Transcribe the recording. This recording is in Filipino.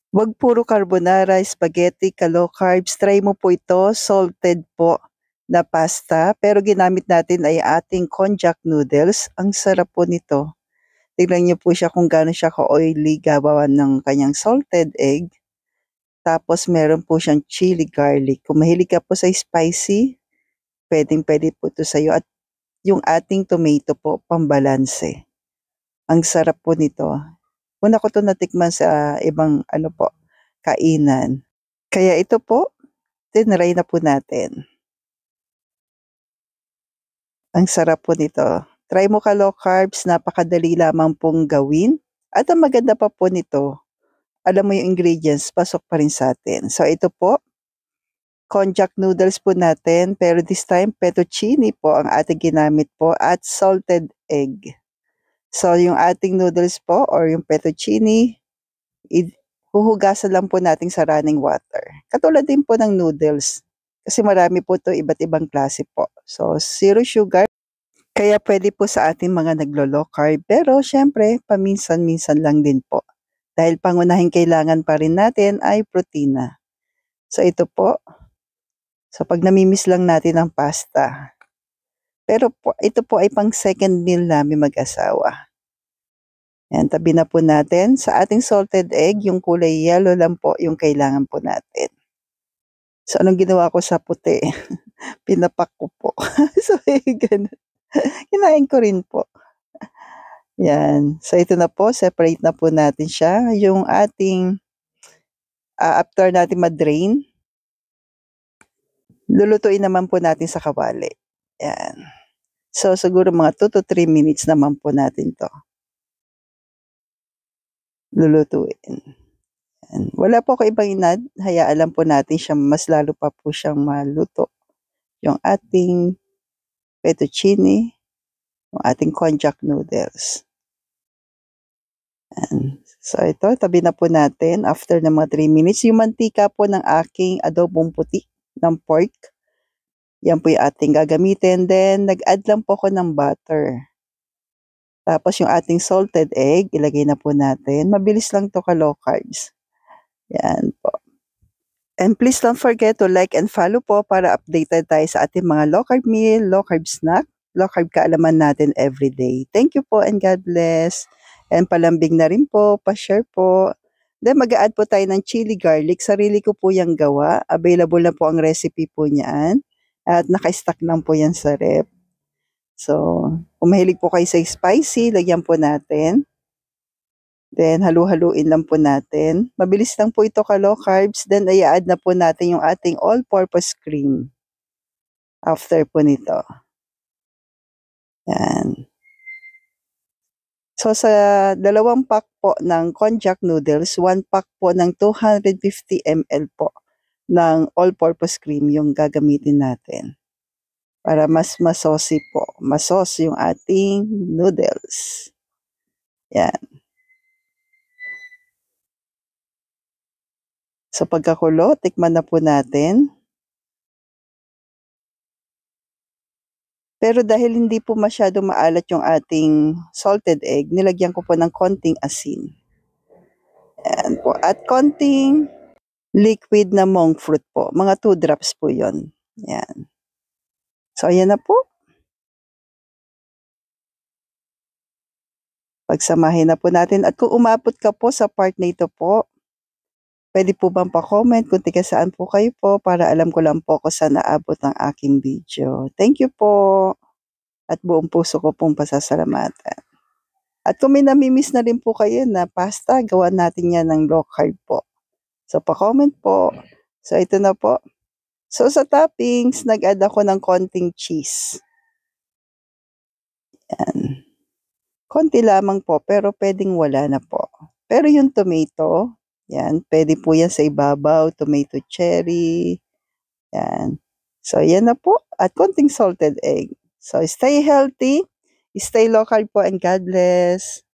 Wag puro carbonara, spaghetti, ka-low carbs. Try mo po ito, salted po na pasta, pero ginamit natin ay ating konjac noodles. Ang sarap po nito. Tignan niyo po siya kung gaano siya ka-oily, gawa ng kanyang salted egg. Tapos meron po siyang chili garlic. Kung mahilig ka po sa spicy, pwedeng-pwede po ito sa'yo. At yung ating tomato po, pambalanse. Ang sarap po nito. Una ko 'to natikman sa ibang kainan. Kaya ito po, tinry na po natin. Ang sarap po nito. Try mo ka-low carbs, napakadali lamang pong gawin. At ang maganda pa po nito, alam mo yung ingredients, pasok pa rin sa atin. So ito po, konjac noodles po natin, pero this time fettuccine po ang ating ginamit po at salted egg. So yung ating noodles po or yung fettuccine, huhugasan lang po natin sa running water. Katulad din po ng noodles. Kasi marami po to iba't ibang klase po. So, zero sugar. Kaya pwede po sa ating mga naglo-low carb. Pero syempre, paminsan-minsan lang din po. Dahil pangunahing kailangan pa rin natin ay protina. So, ito po. So, pag namimiss lang natin ang pasta. Pero po, ito po ay pang second meal namin mag-asawa. Yan, tabi na po natin. Sa ating salted egg, yung kulay yellow lang po yung kailangan po natin. So, anong ginawa ko sa puti? Pinapak ko po. So, ganun. Kinain ko rin po. Yan. So, ito na po. Separate na po natin siya. Yung ating, after natin ma-drain, lulutuin naman po natin sa kawali. Yan. So, siguro mga 2 to 3 minutes naman po natin to lulutuin. Yan. Wala po ako ibang inad. Hayaan lang po natin siya mas lalo pa po siyang maluto. Yung ating fettuccine, yung ating konjac noodles. Yan. So ito, tabi na po natin after ng mga 3 minutes. Yung mantika po ng aking adobong puti ng pork. Yan po yung ating gagamitin. Then, nag-add lang po ako ng butter. Tapos yung ating salted egg, ilagay na po natin. Mabilis lang to ka-low carbs. Yan po. And please don't forget to like and follow po para updated tayo sa ating mga low carb meal, low carb snack, low carb kaalaman natin everyday. Thank you po and God bless. And palambing na rin po, pa-share po. Then mag-a-add po tayo ng chili garlic. Sarili ko po yung gawa. Available na po ang recipe po niyan. At naka-stack lang po yan sa rep. So, kung mahilig po kayo sa spicy, lagyan po natin. Then, halu-haluin lang po natin. Mabilis lang po ito ka-low carbs. Then, i-add na po natin yung ating all-purpose cream. After po nito. Yan. So, sa 2 pack po ng konjac noodles, 1 pack po ng 250 ml po ng all-purpose cream yung gagamitin natin. Para mas masaucy po. Masos yung ating noodles. Yan. So pagkakulo, tikman na po natin. Pero dahil hindi po masyado maalat yung ating salted egg, nilagyan ko po ng konting asin. Yan po. At konting liquid na monk fruit po. Mga 2 drops po yon. Yan. So ayan na po. Pagsamahin na po natin. At kung umabot ka po sa part na ito po, pwede po bang pa-comment kung tiga saan po kayo po para alam ko lang po kung saan naabot ang aking video. Thank you po. At buong puso ko pong pasasalamatan. At kung may namimiss na rin po kayo na pasta, gawa natin yan ng low carb po. So pa-comment po. So ito na po. So sa toppings, nag-add ako ng konting cheese. Yan. Konti lamang po, pero pwedeng wala na po. Pero yung tomato, yan, pwede po yan sa ibabaw, tomato cherry, yan. So, yan na po. At konting salted egg. So, stay healthy, stay local po, and God bless.